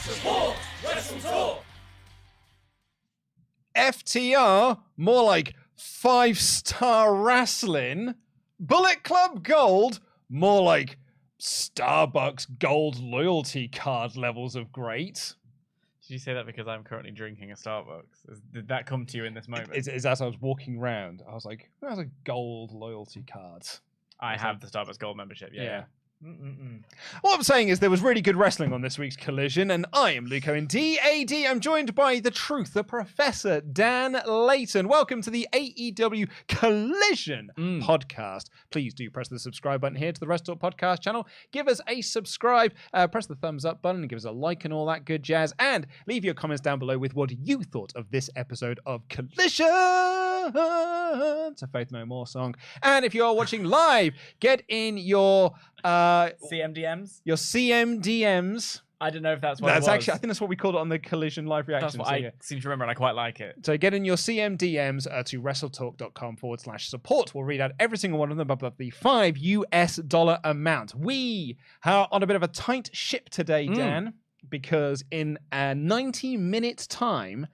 Support WrestleTalk. FTR, more like 5-star wrestling. Bullet Club Gold, more like Starbucks Gold loyalty card levels of great. Did you say that because I'm currently drinking a Starbucks? Did that come to you in this moment? It's as I was walking around, I was like, who has a gold loyalty card? I have the Starbucks Gold membership, yeah. What I'm saying is there was really good wrestling on this week's Collision, and I am Luco in DAD. I'm joined by the truth, the Professor Dan Layton. Welcome to the AEW Collision podcast. Please do press the subscribe button here to the WrestleTalk Podcast channel. Give us a subscribe, press the thumbs up button, give us a like and all that good jazz, and leave your comments down below with what you thought of this episode of Collision. It's a Faith No More song. And if you are watching live, get in your CMDMs? Your CMDMs. I don't know if that's what it was. Actually, I think that's what we called it on the Collision live reaction. That's what I seem to remember, and I quite like it. So get in your CMDMs to WrestleTalk.com/support. We'll read out every single one of them above the $5 US amount. We are on a bit of a tight ship today, Dan, because in 90 minutes time,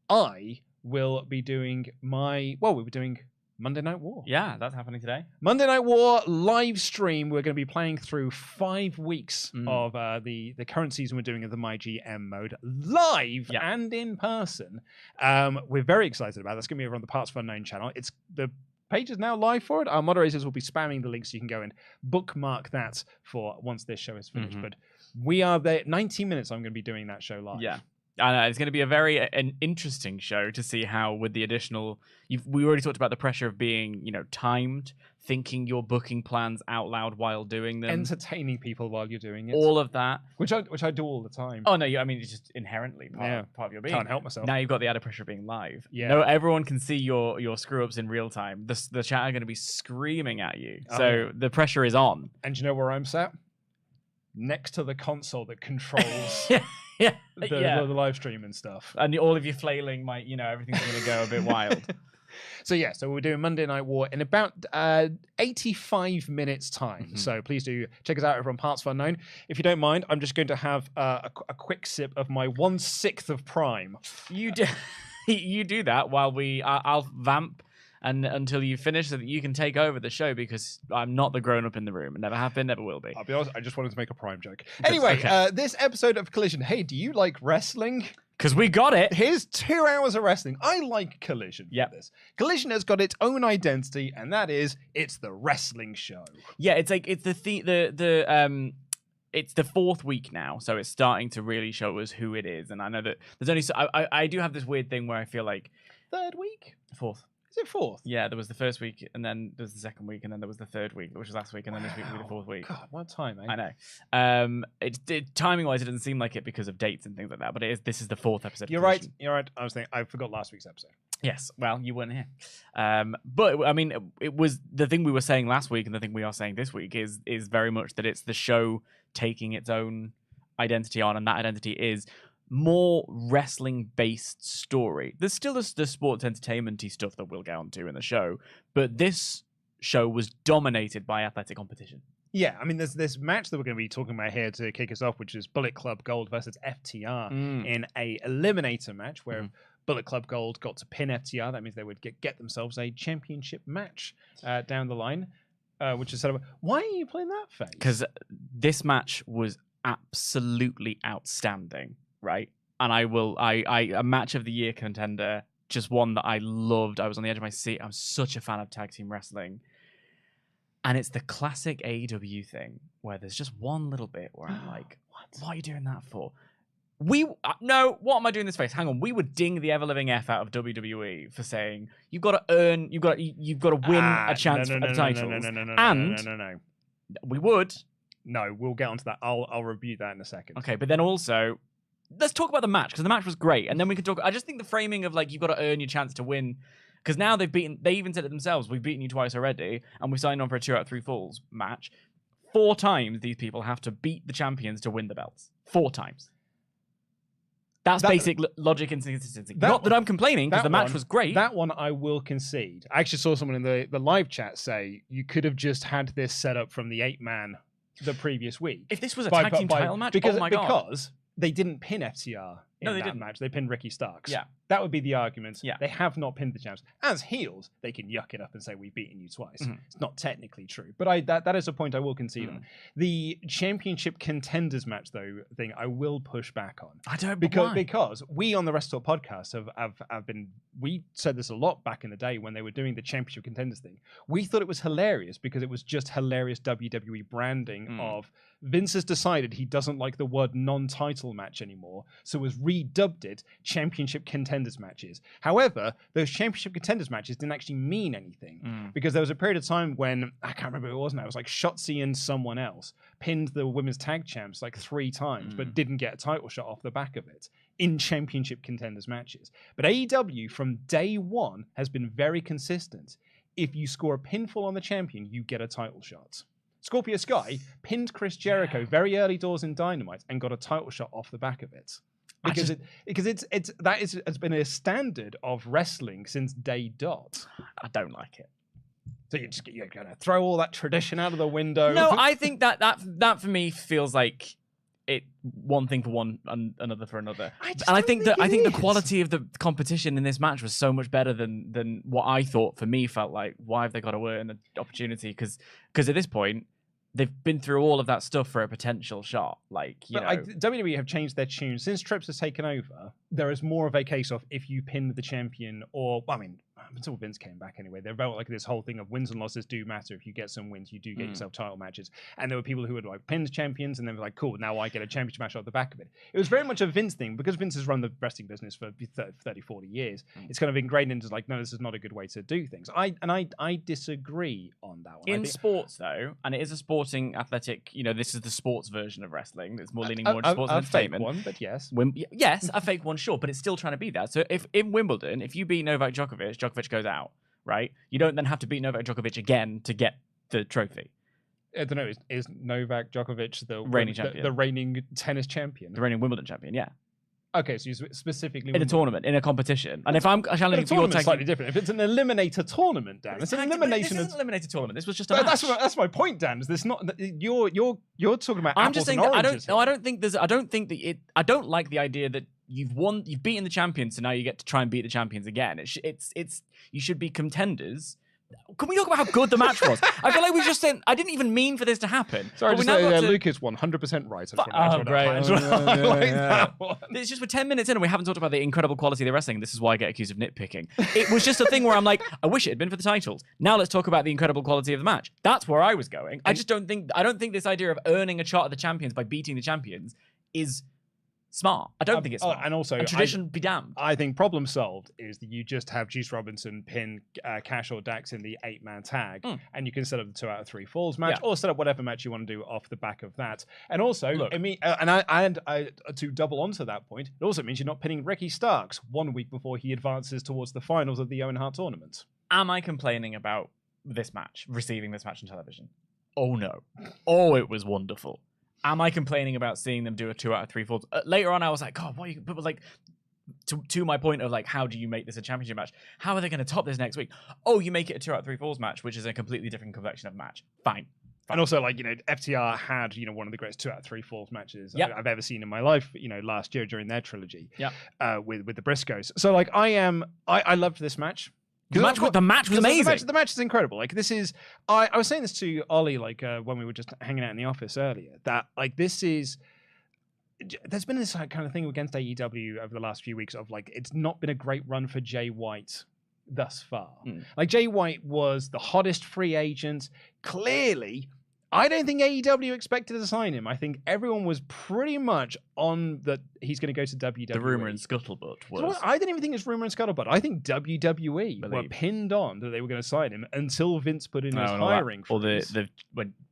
I will be doing we'll be doing Monday Night War. Yeah, that's happening today. Monday Night War live stream. We're going to be playing through 5 weeks of the current season we're doing of the MyGM mode live and in person. We're very excited about it. That's going to be over on the partsFUNknown channel. The page is now live for it. Our moderators will be spamming the link so you can go and bookmark that for once this show is finished. But we are there. 90 minutes I'm going to be doing that show live. Yeah. It's going to be an interesting show to see how, with the additional, we already talked about the pressure of being, timed, thinking your booking plans out loud while doing them, entertaining people while you're doing it, all of that, which I do all the time. Oh no, it's just inherently part of your being. Can't help myself. Now you've got the added pressure of being live. Yeah, no, everyone can see your screw ups in real time. The chat are going to be screaming at you, so the pressure is on. And do you know where I'm sat? Next to the console that controls. The live stream and stuff. And all of you flailing everything's going to go a bit wild. So we're doing Monday Night War in about 85 minutes time. So please do check us out over on partsFUNknown. If you don't mind, I'm just going to have a quick sip of my 1/6 of Prime. You do, you do that while I'll vamp and until you finish so that you can take over the show, because I'm not the grown-up in the room. Never have been, never will be. I'll be honest, I just wanted to make a Prime joke. Anyway, this episode of Collision, hey, do you like wrestling? Because we got it. Here's 2 hours of wrestling. I like Collision for this. Collision has got its own identity, and that is, it's the wrestling show. Yeah, it's like, it's it's the 4th week now, so it's starting to really show us who it is. And I know that there's only, I do have this weird thing where I feel like 3rd week? 4th. Is it 4th? Yeah, there was the 1st week, and then there was the 2nd week, and then there was the 3rd week, which was last week, and then this week will be the 4th week. God, what time, eh? I know. Timing-wise, it doesn't seem like it because of dates and things like that, but this is the 4th episode. You're right. I forgot last week's episode. Yes, well, you weren't here. But, I mean, it was the thing we were saying last week and the thing we are saying this week is very much that it's the show taking its own identity on, and that identity is more wrestling-based story. There's still the sports entertainment-y stuff that we'll get onto in the show, but this show was dominated by athletic competition. Yeah, I mean, there's this match that we're going to be talking about here to kick us off, which is Bullet Club Gold versus FTR in a eliminator match where Bullet Club Gold got to pin FTR. That means they would get themselves a championship match down the line, which is sort of, why are you playing that face? Because this match was absolutely outstanding. Right, and a match of the year contender, just one that I loved. I was on the edge of my seat. I'm such a fan of tag team wrestling, and it's the classic AEW thing where there's just one little bit where I'm like, what are you doing that for? No, what am I doing this face? Hang on, we would ding the ever living F out of WWE for saying you've got to win a chance at the titles. No. We would. No, we'll get onto that. I'll review that in a second. Okay, but then also, let's talk about the match, because the match was great, and then we can talk. I just think the framing of you've got to earn your chance to win, because now they even said it themselves. We've beaten you twice already, and we signed on for a 2 out of 3 falls match. 4 times these people have to beat the champions to win the belts. 4 times. That's basic logic and consistency. Not that I'm complaining, because the match was great. That one I will concede. I actually saw someone in the live chat say you could have just had this set up from the 8-man the previous week. If this was a tag team title match, oh my God. Because they didn't pin FTR in they that didn't. match. They pinned Ricky Starks. Yeah. That would be the argument. Yeah. They have not pinned the champs. As heels, they can yuck it up and say, we've beaten you twice. It's not technically true. But that is a point I will concede on. The championship contenders match, though, thing I will push back on. I don't because we on the WrestleTalk podcast have been, we said this a lot back in the day when they were doing the championship contenders thing. We thought it was hilarious because it was just hilarious WWE branding of Vince has decided he doesn't like the word non-title match anymore, so has redubbed it championship contenders matches. However, those championship contenders matches didn't actually mean anything because there was a period of time when, I can't remember who it was now, it was like Shotzi and someone else pinned the women's tag champs like 3 times but didn't get a title shot off the back of it in championship contenders matches. But AEW from day one has been very consistent. If you score a pinfall on the champion, you get a title shot. Scorpio Sky pinned Chris Jericho very early doors in Dynamite and got a title shot off the back of it. Because it's been a standard of wrestling since day dot. I don't like it. So you're gonna throw all that tradition out of the window. No, I think that for me feels like it one thing for one and another for another. I think the quality of the competition in this match was so much better than what I thought. For me, felt like, why have they got to earn an opportunity? Because at this point, they've been through all of that stuff for a potential shot. Like, you know. WWE have changed their tune. Since Trips has taken over, there is more of a case of if you pin the champion or, I mean, until Vince came back anyway, they felt like this whole thing of wins and losses do matter. If you get some wins, you do get yourself title matches. And there were people who would like pinned champions and then were like, cool, now I get a championship match off the back of it. It was very much a Vince thing because Vince has run the wrestling business for 30, 40 years. It's kind of ingrained into like, no, this is not a good way to do things. I disagree on that one. In sports, though, and it is a sporting, athletic, you know, this is the sports version of wrestling. It's more leaning more into sports entertainment. A fake one, but yes. Yes, a fake one, sure, but it's still trying to be that. So if in Wimbledon, if you beat Novak Djokovic, Djokovic goes out, right? You don't then have to beat Novak Djokovic again to get the trophy. I don't know. Is Novak Djokovic the reigning champion? The reigning tennis champion? The reigning Wimbledon champion, yeah. Okay, so you specifically in a tournament, in a competition, and if I'm challenging for your tag, slightly different. If it's an eliminator tournament, Dan, it's an elimination. This isn't an eliminator tournament. This was just a match. That's my point, Dan. Is this not you're talking about? I'm just saying that I don't don't like the idea that you've beaten the champions, so now you get to try and beat the champions again. It's you should be contenders. Can we talk about how good the match was? I feel like we just said I didn't even mean for this to happen. Sorry, Luke is 100% right. Oh, great. I like that one. It's just we're 10 minutes in and we haven't talked about the incredible quality of the wrestling. This is why I get accused of nitpicking. It was just a thing where I'm like, I wish it had been for the titles. Now let's talk about the incredible quality of the match. That's where I was going. I don't think this idea of earning a shot at the champions by beating the champions is smart. I don't think it's smart. And also, tradition be damned. I think problem solved is that you just have Juice Robinson pin Cash or Dax in the 8-man tag, and you can set up the 2 out of 3 falls match, or set up whatever match you want to do off the back of that. And also, to double onto that point, it also means you're not pinning Ricky Starks 1 week before he advances towards the finals of the Owen Hart tournament. Am I complaining about this match, receiving this match on television? Oh no. Oh, it was wonderful. Am I complaining about seeing them do a 2 out of 3 falls? Later on, I was like, God, what are you... But like, to my point of like, how do you make this a championship match? How are they going to top this next week? Oh, you make it a 2 out of 3 falls match, which is a completely different complexion of match. Fine. And also, like, you know, FTR had, you know, one of the greatest 2 out of 3 falls matches I've ever seen in my life, you know, last year during their trilogy with the Briscoes. So, like, I loved this match. The match was amazing. The match is incredible. Like, this is... I was saying this to Ollie, like, when we were just hanging out in the office earlier, that, like, this is... There's been this kind of thing against AEW over the last few weeks of, like, it's not been a great run for Jay White thus far. Like, Jay White was the hottest free agent. Clearly, I don't think AEW expected to sign him. I think everyone was pretty much on that he's going to go to WWE. The rumor in scuttlebutt was... So I didn't even think it was rumor in scuttlebutt. I think WWE were pinned on that they were going to sign him until Vince put in his hiring freeze.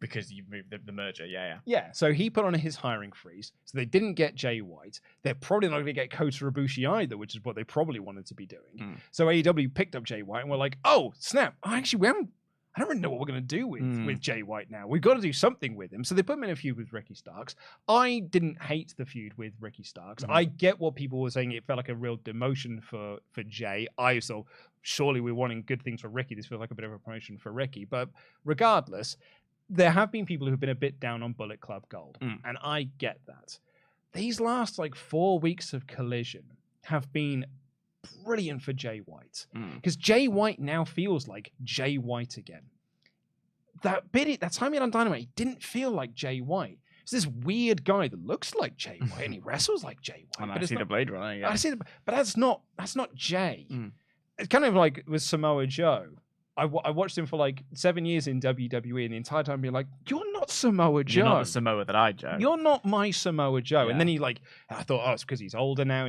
Because you moved the merger, Yeah, so he put on his hiring freeze. So they didn't get Jay White. They're probably not going to get Kota Ibushi either, which is what they probably wanted to be doing. So AEW picked up Jay White and were like, oh, snap. Actually, I don't really know what we're going to do with Jay White now. We've got to do something with him. So they put him in a feud with Ricky Starks. I didn't hate the feud with Ricky Starks. I get what people were saying. It felt like a real demotion for Jay. Surely we're wanting good things for Ricky. This feels like a bit of a promotion for Ricky. But regardless, there have been people who've been a bit down on Bullet Club Gold. And I get that. these last like 4 weeks of Collision have been brilliant for Jay White, because Jay White now feels like Jay White again. That time he had on Dynamite, he didn't feel like Jay White. It's this weird guy that looks like Jay White and he wrestles like Jay White. And I see the Blade Runner. Yeah. I see, but that's not Jay. It's kind of like with Samoa Joe. I watched him for like 7 years in WWE, and the entire time being like, "You're not Samoa Joe. You're not the Samoa that I Joe. You're not my Samoa Joe." Yeah. And then I thought, oh, it's because he's older now.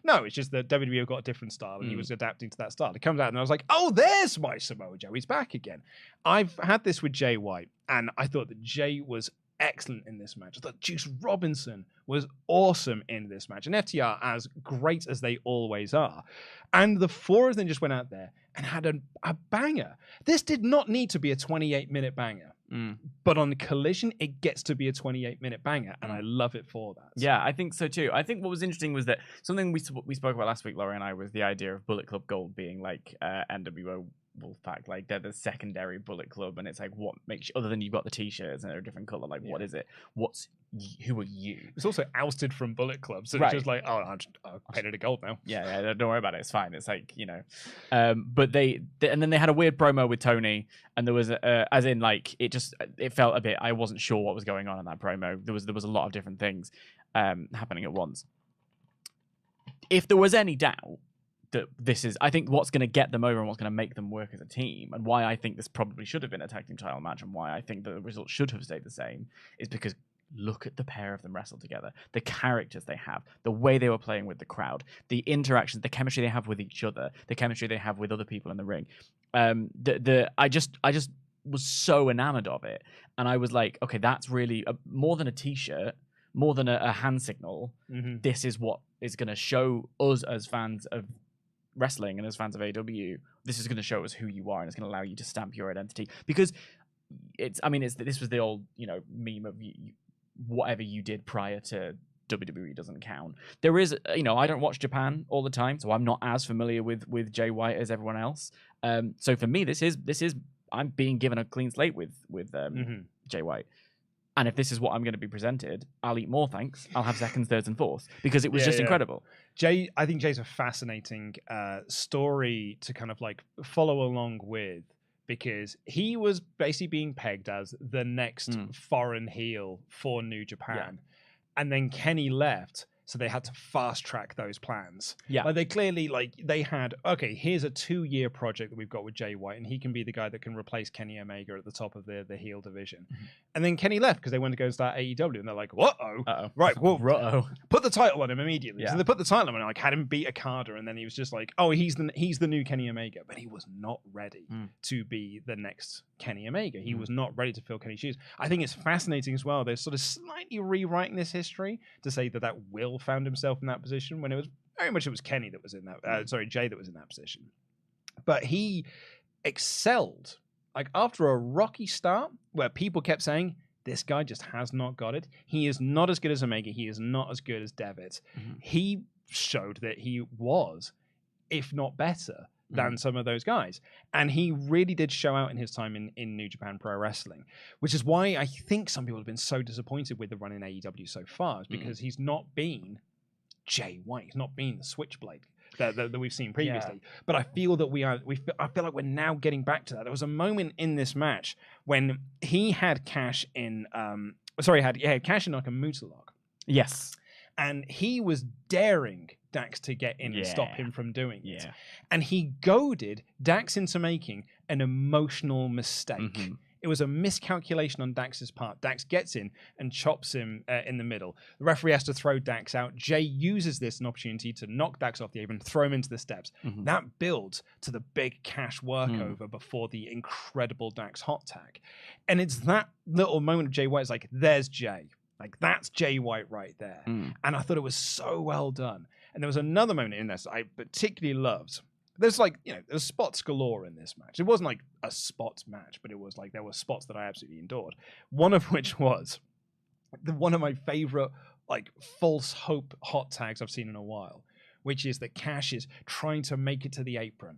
No, it's just that WWE have got a different style, and he was adapting to that style. It comes out, and I was like, oh, there's my Samoa Joe. He's back again. I've had this with Jay White, and I thought that Jay was excellent in this match. I thought Juice Robinson was awesome in this match, and FTR as great as they always are. And the four of them just went out there and had a banger. This did not need to be a 28-minute banger, but on Collision, it gets to be a 28-minute banger, and I love it for that. Yeah, I think so too. I think what was interesting was that something we spoke about last week, Laurie and I, was the idea of Bullet Club Gold being like NWO Wolfpack, like they're the secondary Bullet Club, and it's like, what makes you, other than you've got the t-shirts and they're a different color, like what is it? Who are you? It's also ousted from Bullet Club, so right. It's just like, oh, I painted it gold now. Yeah, don't worry about it, it's fine. It's like, but they and then they had a weird promo with Tony, and there was as in like it felt a bit, I wasn't sure what was going on in that promo. There was a lot of different things happening at once. If there was any doubt that this is, I think, what's going to get them over and what's going to make them work as a team, and why I think this probably should have been a tag team title match, and why I think the result should have stayed the same, is because look at the pair of them wrestle together, the characters they have, the way they were playing with the crowd, the interactions, the chemistry they have with each other, the chemistry they have with other people in the ring. I just was so enamored of it, and I was like, okay, that's really more than a t-shirt, more than a hand signal. This is what is going to show us as fans of wrestling and as fans of AEW, this is going to show us who you are, and it's going to allow you to stamp your identity, because this was the old meme of whatever you did prior to WWE doesn't count. There is I don't watch Japan all the time, so I'm not as familiar with Jay White as everyone else. So for me, this is I'm being given a clean slate with Jay White. And if this is what I'm going to be presented, I'll eat more, thanks. I'll have seconds, thirds, and fourths, because it was just incredible. I think Jay's a fascinating story to kind of like follow along with, because he was basically being pegged as the next foreign heel for New Japan. And then Kenny left, so they had to fast track those plans. Yeah. Like they clearly, they had, okay, here's a 2-year project that we've got with Jay White, and he can be the guy that can replace Kenny Omega at the top of the heel division. And then Kenny left because they wanted to go and start AEW, and they're like, uh-oh. Right, well, put the title on him immediately. So they put the title on him, and had him beat Okada, and then he was just like, oh, he's the new Kenny Omega. But he was not ready to be the next Kenny Omega. He was not ready to fill Kenny's shoes. I think it's fascinating as well. They're sort of slightly rewriting this history to say that Will found himself in that position, when it was very much Kenny that was in that Jay that was in that position. But he excelled, like after a rocky start where people kept saying, this guy just has not got it. He is not as good as Omega. He is not as good as Devitt. He showed that he was, if not better, than some of those guys. And he really did show out in his time in New Japan Pro Wrestling, which is why I think some people have been so disappointed with the run in AEW so far, is because he's not been Jay White. He's not been the Switchblade that we've seen previously. But I feel that I feel like we're now getting back to that. There was a moment in this match when he had Cash in had Cash in like a Muta lock. Yes. And he was daring Dax to get in and stop him from doing it. And he goaded Dax into making an emotional mistake. It was a miscalculation on Dax's part. Dax gets in and chops him in the middle. The referee has to throw Dax out. Jay uses this as an opportunity to knock Dax off the apron, throw him into the steps. That builds to the big Cash workover before the incredible Dax hot tag. And it's that little moment of Jay White. It's like, there's Jay. Like, that's Jay White right there. And I thought it was so well done. And there was another moment in this I particularly loved. There's there's spots galore in this match. It wasn't like a spots match, but it was like there were spots that I absolutely adored. One of which was one of my favorite false hope hot tags I've seen in a while, which is that Cash is trying to make it to the apron.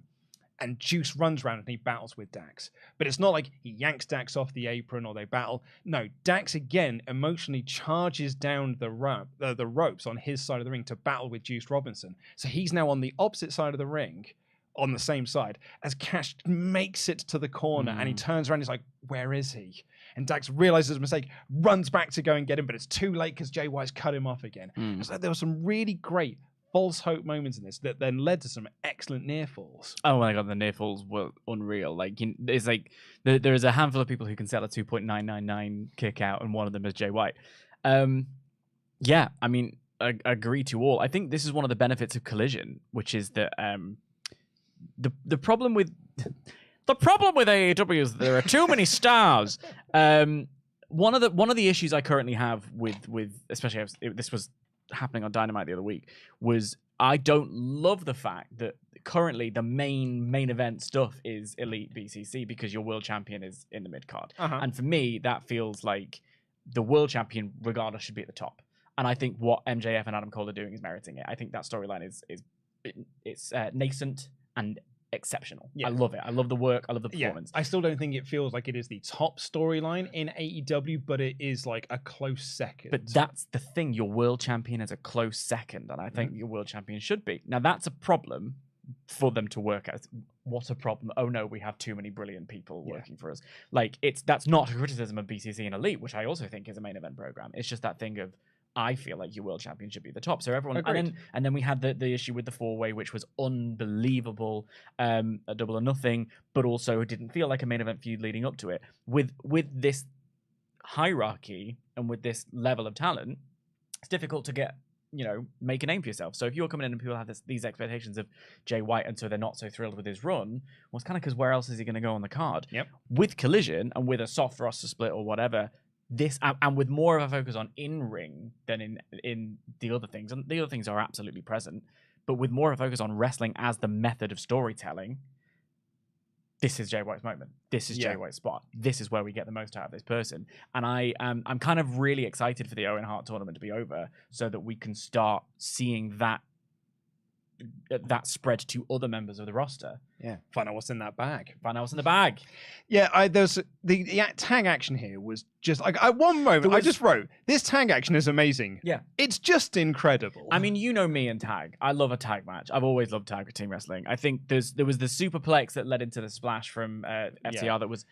and Juice runs around and he battles with Dax. But it's not like he yanks Dax off the apron or they battle. No, Dax again emotionally charges down the ropes on his side of the ring to battle with Juice Robinson. So he's now on the opposite side of the ring, on the same side, as Cash makes it to the corner and he turns around, he's like, where is he? And Dax realizes his mistake, runs back to go and get him, but it's too late because Jay White's cut him off again. So there were some really great false hope moments in this that then led to some excellent near falls. Oh my god, the near falls were unreal. Like, it's like there is a handful of people who can sell a 2.999 kick out, and one of them is Jay White. Yeah, I mean, I agree to all. I think this is one of the benefits of Collision, which is that the problem with AEW is there are too many stars. One of the issues I currently have with especially this was happening on Dynamite the other week, was I don't love the fact that currently the main event stuff is Elite BCC because your world champion is in the mid card. And for me, that feels like the world champion regardless should be at the top. And I think what MJF and Adam Cole are doing is meriting it. I think that storyline is nascent and exceptional. I love it. I love the work. I love the performance. I still don't think it feels like it is the top storyline in AEW, but it is like a close second. But that's the thing. Your world champion is a close second, and I think your world champion should be. Now, that's a problem for them to work out. What a problem. Oh no, we have too many brilliant people working for us. Like, that's not a criticism of BCC and Elite, which I also think is a main event program. It's just that thing of, I feel like your world champion should be the top. So everyone, and then we had the issue with the 4-way, which was unbelievable, a Double or Nothing, but also didn't feel like a main event feud leading up to it. With this hierarchy and with this level of talent, it's difficult to make a name for yourself. So if you're coming in and people have these expectations of Jay White, and so they're not so thrilled with his run, well, it's kind of because where else is he going to go on the card? With Collision and with a soft roster split or whatever, this and with more of a focus on in-ring than in the other things, and the other things are absolutely present, but with more of a focus on wrestling as the method of storytelling, this is Jay White's moment. This is Jay White's spot. This is where we get the most out of this person. And I'm kind of really excited for the Owen Hart tournament to be over so that we can start seeing that spread to other members of the roster. Find out what's in that bag. Find out what's in the bag. There's the tag action here was just like, at one moment I just wrote, this tag action is amazing. It's just incredible. I mean, you know me and tag. I love a tag match. I've always loved tag team wrestling. I think there was the superplex that led into the splash from FTR that was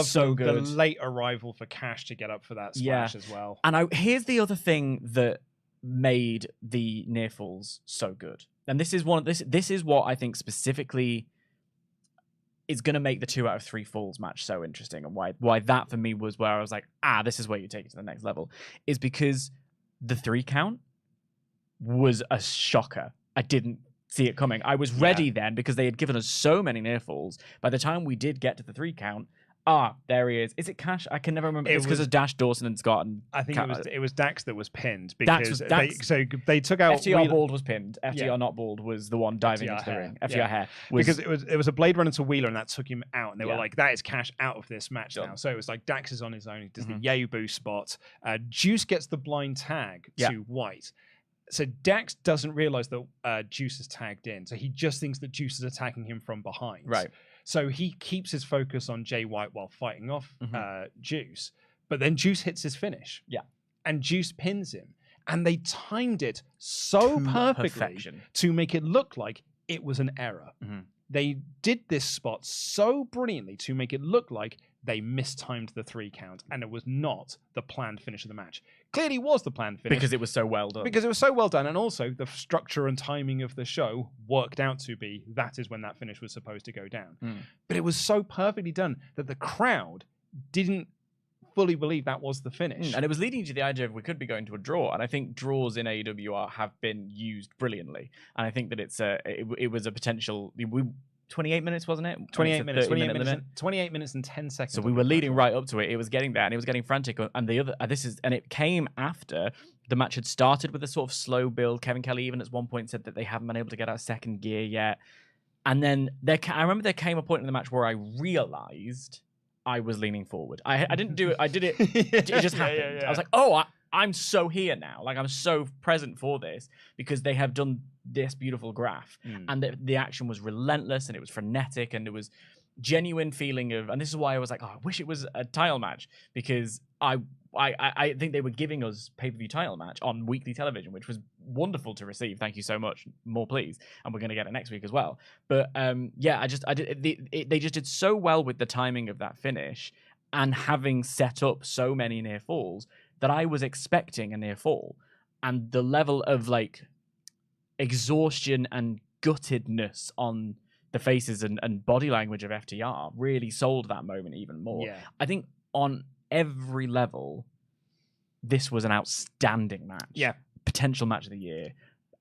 so good. The late arrival for Cash to get up for that splash as well. And here's the other thing that made the near falls so good. And this is what I think specifically is going to make the 2 out of 3 falls match so interesting, and why that for me was where I was like, this is where you take it to the next level, is because the 3 count was a shocker. I didn't see it coming. I was ready then because they had given us so many near falls. By the time we did get to the 3 count, there he is. Is it Cash? I can never remember. It's because of Dash, Dawson, and Scott. And I think it was Dax that was pinned because they took out FTR Bald was pinned. FTR not Bald was the one diving into the ring. FTR hair because it was a blade run into Wheeler and that took him out, and they were like, that is Cash out of this match now. So it was like Dax is on his own. He does the Yay Boo spot. Juice gets the blind tag to White. So Dax doesn't realize that Juice is tagged in. So he just thinks that Juice is attacking him from behind. Right. So he keeps his focus on Jay White while fighting off Juice. But then Juice hits his finish. And Juice pins him. And they timed it so perfectly to make it look like it was an error. They did this spot so brilliantly to make it look like they mistimed the 3 count, and it was not the planned finish of the match. Clearly was the planned finish. Because it was so well done. And also the structure and timing of the show worked out to be that is when that finish was supposed to go down. But it was so perfectly done that the crowd didn't fully believe that was the finish. And it was leading to the idea of we could be going to a draw, and I think draws in AEW have been used brilliantly. And I think that it was a potential... 28 minutes, wasn't it? 28 minutes and 10 seconds. So we were leading right up to it. It was getting there, and it was getting frantic. And it came after the match had started with a sort of slow build. Kevin Kelly even at one point said that they haven't been able to get out of second gear yet. And then I remember there came a point in the match where I realized I was leaning forward. I didn't do it. I did it. It just happened. I was like, I'm so here now. Like, I'm so present for this because they have done this beautiful graph. And the action was relentless and it was frenetic and it was genuine feeling of, and this is why I was like, oh, I wish it was a title match, because I think they were giving us pay-per-view title match on weekly television, which was wonderful to receive. Thank you so much. More please. And we're going to get it next week as well. But they just did so well with the timing of that finish and having set up so many near falls that I was expecting a near fall. And the level of like exhaustion and guttedness on the faces and body language of FTR really sold that moment even more. Yeah. I think on every level, this was an outstanding match. Yeah. Potential match of the year.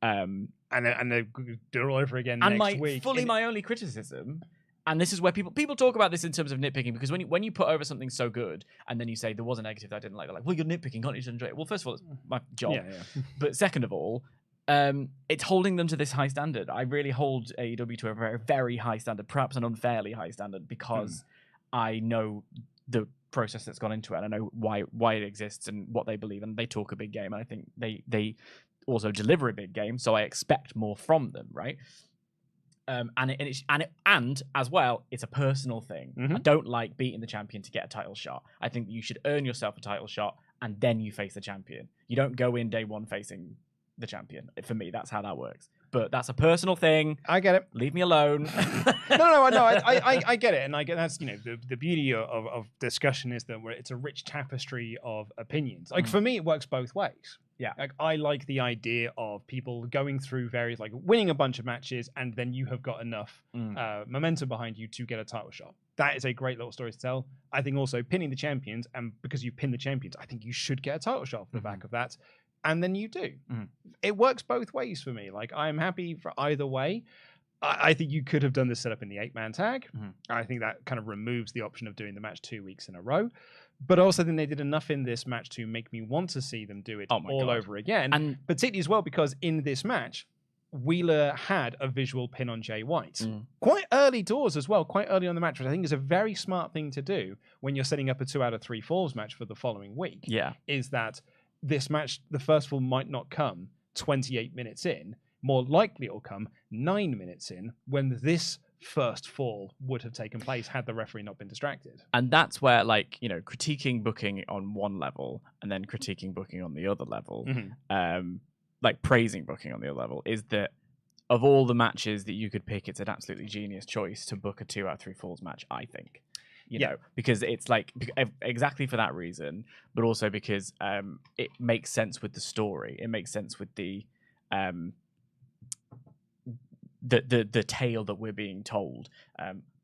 And they do it all over again next week. My only criticism, and this is where people talk about this in terms of nitpicking, because when you put over something so good and then you say there was a negative that I didn't like, they're like, well, you're nitpicking, can't you just enjoy it? Well, first of all, it's my job. Yeah. But second of all, it's holding them to this high standard. I really hold AEW to a very, very high standard, perhaps an unfairly high standard, because I know the process that's gone into it, and I know why it exists and what they believe, and they talk a big game, and I think they also deliver a big game, so I expect more from them, right? And as well, it's a personal thing. I don't like beating the champion to get a title shot. I think you should earn yourself a title shot, and then you face the champion. You don't go in day one facing the champion. For me, that's how that works. But that's a personal thing. I get it. Leave me alone. No. I get it, and I get that's the beauty of discussion is that it's a rich tapestry of opinions. Like for me, it works both ways. Yeah, like I like the idea of people going through various, like winning a bunch of matches, and then you have got enough momentum behind you to get a title shot. That is a great little story to tell. I think also pinning the champions, and because you pin the champions, I think you should get a title shot off the back of that. And then you do. It works both ways for me. Like, I'm happy for either way. I think you could have done this setup in the 8-man tag. I think that kind of removes the option of doing the match 2 weeks in a row. But also, I think they did enough in this match to make me want to see them do it all over again. And particularly as well, because in this match, Wheeler had a visual pin on Jay White. Quite early doors as well, quite early on the match, which I think is a very smart thing to do when you're setting up a 2 out of 3 falls match for the following week. Yeah. Is that this match, the first fall might not come 28 minutes in. More likely it'll come 9 minutes in, when this first fall would have taken place had the referee not been distracted. And that's where, like, critiquing booking on one level and then critiquing booking on the other level, like praising booking on the other level, is that of all the matches that you could pick, it's an absolutely genius choice to book a 2 out of 3 falls match, I think. You know, because it's like exactly for that reason, but also because it makes sense with the story. It makes sense with the tale that we're being told.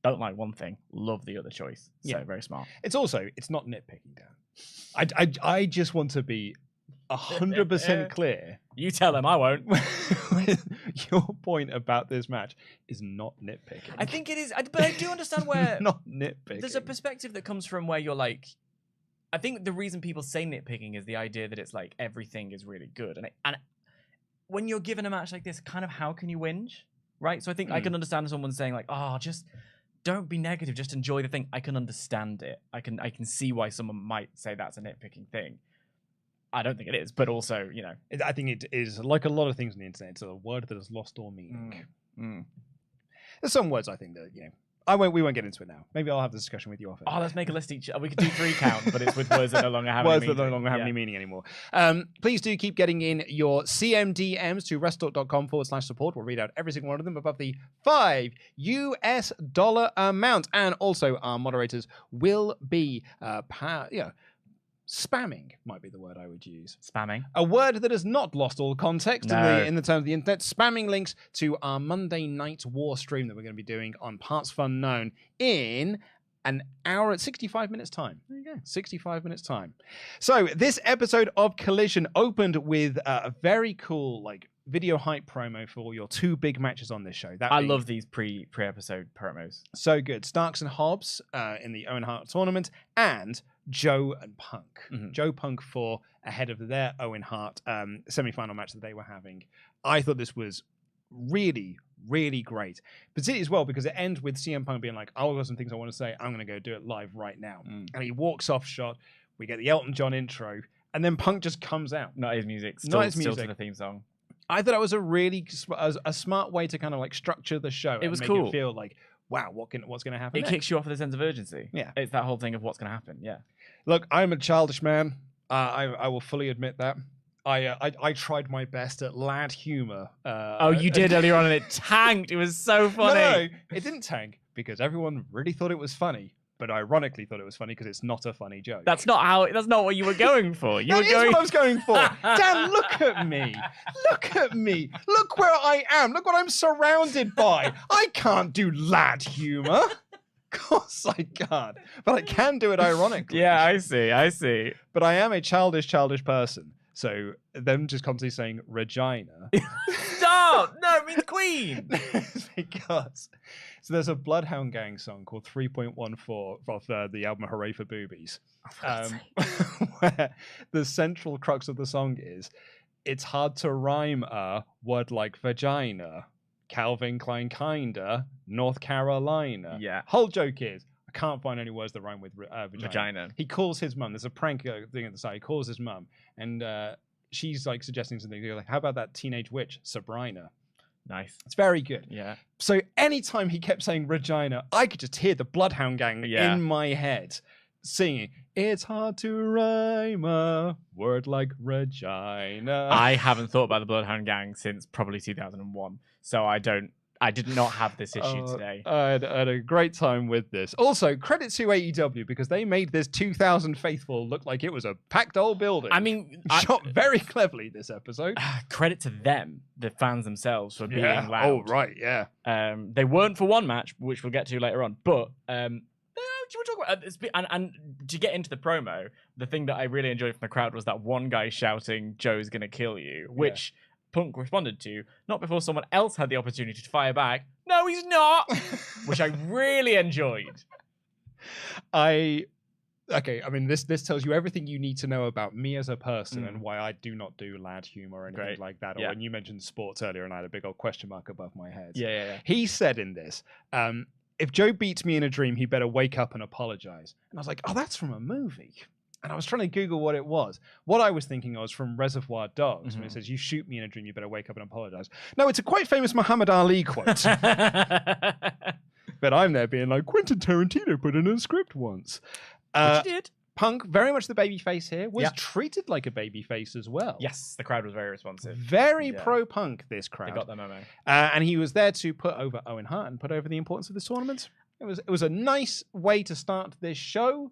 Don't like one thing, love the other choice. So very smart. It's not nitpicking, Dan. I just want to be 100% clear. You tell him, I won't. Your point about this match is not nitpicking. I think it is, but I do understand where not nitpicking. There's a perspective that comes from where you're like, I think the reason people say nitpicking is the idea that it's like everything is really good, and when you're given a match like this, kind of how can you whinge, right? So I think I can understand someone saying like, oh, just don't be negative, just enjoy the thing. I can understand it. I can see why someone might say that's a nitpicking thing. I don't think it is, but also, I think it is, like a lot of things on the internet, it's a word that has lost all meaning. There's some words I think that, we won't get into it now. Maybe I'll have the discussion with you off it. Oh, let's make a list each. We could do 3 count, but it's with words that no longer have any meaning. Words that no longer have any meaning anymore. Please do keep getting in your CMDMs to WrestleTalk.com/support. We'll read out every single one of them above the $5 US amount. And also, our moderators will be spamming might be the word I would use. Spamming. A word that has not lost all context in the terms of the internet. Spamming links to our Monday Night War stream that we're going to be doing on partsFUNknown in an hour at 65 minutes time. There you go. 65 minutes time. So this episode of Collision opened with a very cool video hype promo for your 2 big matches on this show. I love these pre-episode promos. So good. Starks and Hobbs in the Owen Hart tournament, and Joe and Punk. Joe Punk for ahead of their Owen Hart semi-final match that they were having. I thought this was really, really great. Particularly as well because it ends with CM Punk being like, I've got some things I want to say. I'm going to go do it live right now. And he walks off shot. We get the Elton John intro. And then Punk just comes out. Not his music. Not his Still music. to the theme song. I thought it was a really a smart way to kind of like structure the show. It was and make cool. it feel like, wow, what's going to happen It next? kicks you off with a sense of urgency. Yeah. It's that whole thing of what's going to happen. Yeah. Look, I'm a childish man. I will fully admit that. I tried my best at lad humor. Oh, you did earlier on, and it tanked. It was so funny. No, it didn't tank because everyone really thought it was funny, but ironically thought it was funny because it's not a funny joke. That's not what you were going for. You That were is going. what I was going for. Dan, look at me. Look at me. Look where I am. Look what I'm surrounded by. I can't do lad humor. Of course I can't. But I can do it ironically. Yeah, I see. But I am a childish person. So them just constantly saying Regina. Stop! No, it means queen. Because so there's a Bloodhound Gang song called 3.14 off the album Hooray for Boobies, where the central crux of the song is it's hard to rhyme a word like vagina, Calvin Klein kinda, North Carolina. Yeah. Whole joke is I can't find any words that rhyme with Vagina. He calls his mum. There's a prank thing at the side. He calls his mum, and she's like suggesting something. Like, how about that teenage witch, Sabrina? Nice. It's very good. Yeah. So anytime he kept saying Regina, I could just hear the Bloodhound Gang in my head singing, it's hard to rhyme a word like Regina. I haven't thought about the Bloodhound Gang since probably 2001, so I did not have this issue today. I had a great time with this. Also, credit to AEW because they made this 2,000 faithful look like it was a packed old building. I mean, shot very cleverly this episode. Credit to them, the fans themselves, for being loud. Oh, right, yeah. They weren't for one match, which we'll get to later on, but do you want to talk about and to get into the promo, the thing that I really enjoyed from the crowd was that one guy shouting, "Joe's gonna kill you," which Punk responded to, not before someone else had the opportunity to fire back, "No, he's not," which I really enjoyed. I mean, this tells you everything you need to know about me as a person and why I do not do lad humor or anything like that. Or when you mentioned sports earlier and I had a big old question mark above my head. Yeah. He said in this, if Joe beats me in a dream, he better wake up and apologize. And I was like, oh, that's from a movie. And I was trying to Google what it was. What I was thinking was from Reservoir Dogs, when it says, you shoot me in a dream, you better wake up and apologize. No, it's a quite famous Muhammad Ali quote. But I'm there being like, Quentin Tarantino put in a script once. Which he did. Punk, very much the babyface here, was treated like a babyface as well. Yes, the crowd was very responsive. Very pro-Punk, this crowd. They got their memo. And he was there to put over Owen Hart and put over the importance of this tournament. It was a nice way to start this show.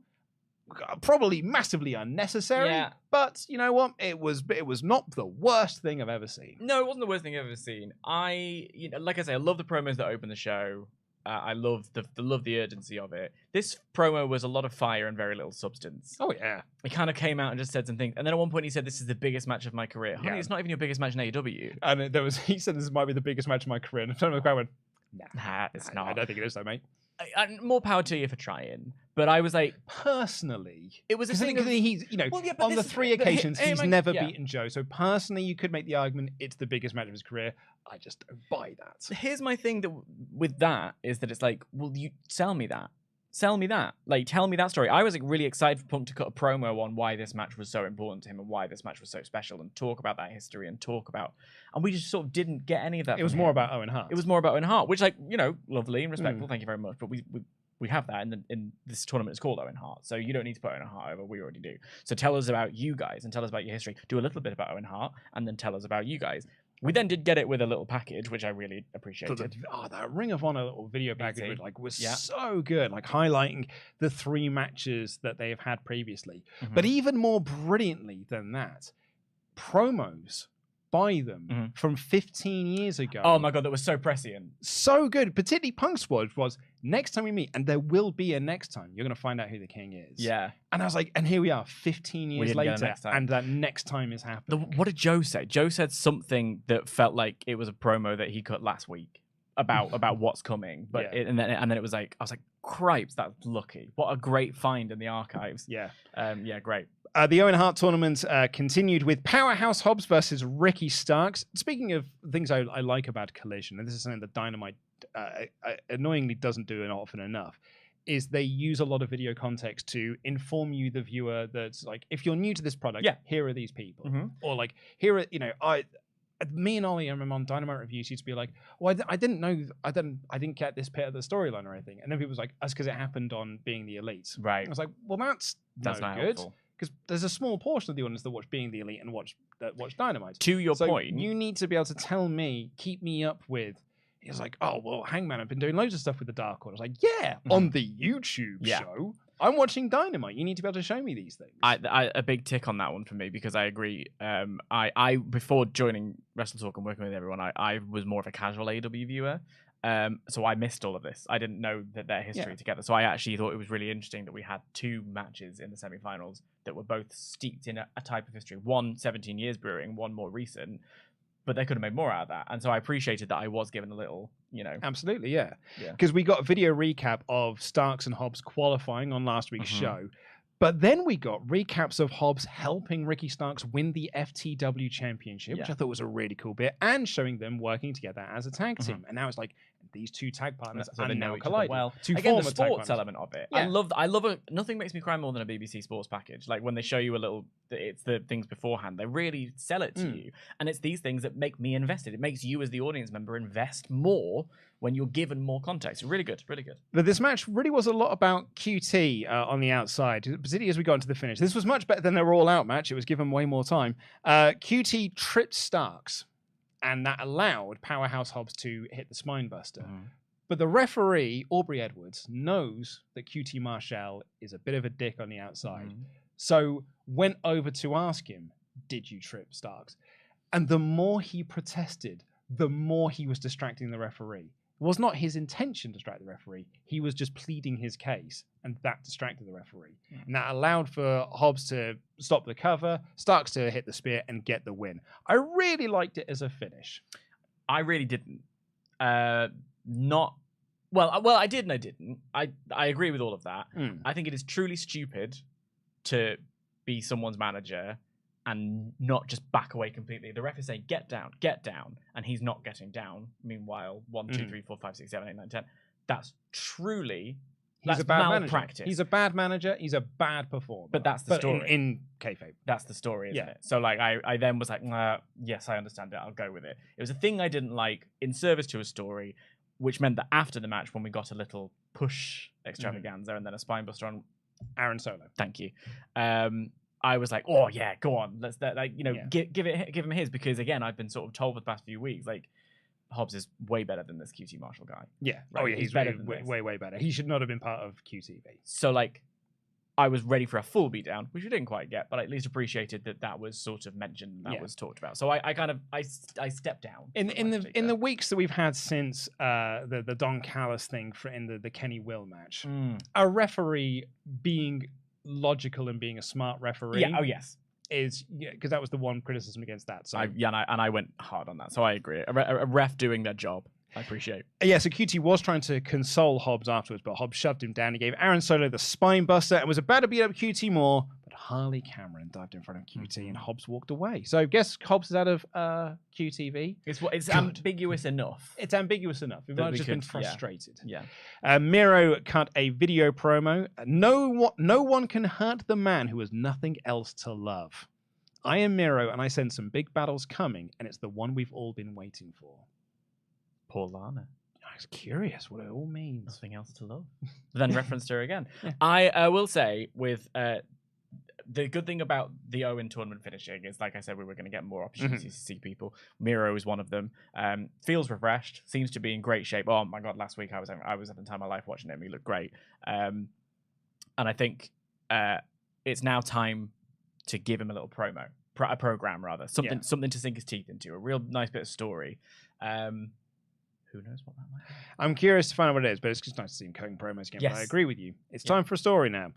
Probably massively unnecessary, but you know what? It was not the worst thing I've ever seen. No, it wasn't the worst thing I've ever seen. Like I say, I love the promos that open the show. I love the urgency of it. This promo was a lot of fire and very little substance. Oh yeah, he kind of came out and just said some things, and then at one point he said, "This is the biggest match of my career." Honey, it's not even your biggest match in AEW. And he said, "This might be the biggest match of my career." And some of the crowd went, "Nah, it's not. I don't think it is, though, mate." More power to you for trying, but I was like, personally, it was a thing. He's, on the 3 occasions he's never beaten Joe. So personally, you could make the argument it's the biggest match of his career. I just don't buy that. Here's my thing with that is that it's like, well, you sell me that. Like, tell me that story. I was like really excited for Punk to cut a promo on why this match was so important to him and why this match was so special and talk about that history and we just sort of didn't get any of that. It was more about Owen Hart. It was more about Owen Hart, which, like, lovely and respectful. Thank you very much. But we have that in this tournament. It's called Owen Hart, so you don't need to put Owen Hart over. We already do. So tell us about you guys and tell us about your history. Do a little bit about Owen Hart and then tell us about you guys. We then did get it with a little package, which I really appreciated. That Ring of Honor little video package was so good, like highlighting the 3 matches that they have had previously. But even more brilliantly than that, promos by them from 15 years ago. Oh my God, that was so prescient. So good. Particularly Punk's word was, next time we meet, and there will be a next time, you're going to find out who the king is. Yeah. And I was like, and here we are 15 years later, and that next time is happening. What did Joe say? Joe said something that felt like it was a promo that he cut last week about what's coming. But and then it was like, I was like, cripes, that's lucky. What a great find in the archives. Yeah. Great. The Owen Hart tournament continued with Powerhouse Hobbs versus Ricky Starks. Speaking of things I like about Collision, and this is something that Dynamite annoyingly doesn't do often enough, is they use a lot of video context to inform you, the viewer, that's like, if you're new to this product, here are these people. Or like, here are, me and Ollie, I remember on Dynamite reviews, used to be like, well, I didn't know, I didn't get this bit of the storyline or anything. And then people was like, that's because it happened on Being the Elite. Right. I was like, well, that's not good. Because there's a small portion of the audience that watch Being the Elite and watch Dynamite. To your point, you need to be able to tell me, keep me up with. He's like, oh, well, Hangman, I've been doing loads of stuff with the Dark Order. I was like, on the YouTube show. I'm watching Dynamite. You need to be able to show me these things. A big tick on that one for me, because I agree. I before joining WrestleTalk and working with everyone, I was more of a casual AEW viewer. So I missed all of this. I didn't know that their history together. So I actually thought it was really interesting that we had 2 matches in the semifinals that were both steeped in a type of history. One 17 years brewing, one more recent. But they could have made more out of that. And so I appreciated that I was given a little, Absolutely, yeah. Because we got a video recap of Starks and Hobbs qualifying on last week's show. But then we got recaps of Hobbs helping Ricky Starks win the FTW championship, which I thought was a really cool bit, and showing them working together as a tag team. And now it's like, these 2 tag partners are now colliding. Well, 2 again, the former sports element of it. I love nothing makes me cry more than a BBC sports package. Like when they show you it's the things beforehand. They really sell it to you. And it's these things that make me invested. It makes you as the audience member invest more when you're given more context. Really good, really good. But this match really was a lot about QT on the outside, particularly as we got into the finish. This was much better than their all-out match. It was given way more time. QT tripped Starks, and that allowed Powerhouse Hobbs to hit the spine buster. But the referee, Aubrey Edwards, knows that QT Marshall is a bit of a dick on the outside. So went over to ask him, did you trip Starks? And the more he protested, the more he was distracting the referee. It was not his intention to distract the referee. He was just pleading his case, and that distracted the referee. And that allowed for Hobbs to stop the cover, Starks to hit the spear and get the win. I really liked it as a finish. I really didn't. I did and I didn't. I agree with all of that. I think it is truly stupid to be someone's manager and not just back away completely. The ref is saying, get down, and he's not getting down. Meanwhile, 1, 2, 3, 4, 5, 6, 7, 8, 9, 10. That's truly He's a bad malpractice. Manager. He's a bad manager. He's a bad performer. But that's the story. In kayfabe. That's the story, isn't it? So like, I then was like, yes, I understand it. I'll go with it. It was a thing I didn't like in service to a story, which meant that after the match, when we got a little push extravaganza and then a spinebuster on Aaron Solo. Thank you. I was like, oh yeah, go on. Let's give him his, because again, I've been sort of told for the past few weeks, like, Hobbs is way better than this QT Marshall guy. Yeah. Right? Oh yeah, he's better way better. He should not have been part of QTV. So like, I was ready for a full beatdown, which we didn't quite get, but I at least appreciated that was sort of mentioned, that was talked about. So I stepped down. In the weeks that we've had since the Don Callis thing in the Kenny Will match, a referee being logical and being a smart referee. Yeah. Oh yes. Is because that was the one criticism against that. So I went hard on that. So I agree. A ref doing their job, I appreciate. Yeah, so QT was trying to console Hobbs afterwards, but Hobbs shoved him down. He gave Aaron Solo the spine buster and was about to beat up QT more, but Harley Cameron dived in front of QT and Hobbs walked away. So I guess Hobbs is out of QTV. It's ambiguous enough. It's ambiguous enough. We've just been frustrated. Yeah. Miro cut a video promo. No one can hurt the man who has nothing else to love. I am Miro, and I sense some big battles coming, and it's the one we've all been waiting for. Poor Lana. I was curious what it all means. Nothing else to love. Then referenced her again. Yeah. I will say, with the good thing about the Owen tournament finishing is, like I said, we were going to get more opportunities to see people. Miro is one of them. Feels refreshed. Seems to be in great shape. Oh my God! Last week I was at the time of my life watching him. He looked great. And I think it's now time to give him a little a program rather, something to sink his teeth into. A real nice bit of story. Who knows what that might be? I'm curious to find out what it is, but it's just nice to see him cutting promos again. Yes. But I agree with you. It's time for a story now.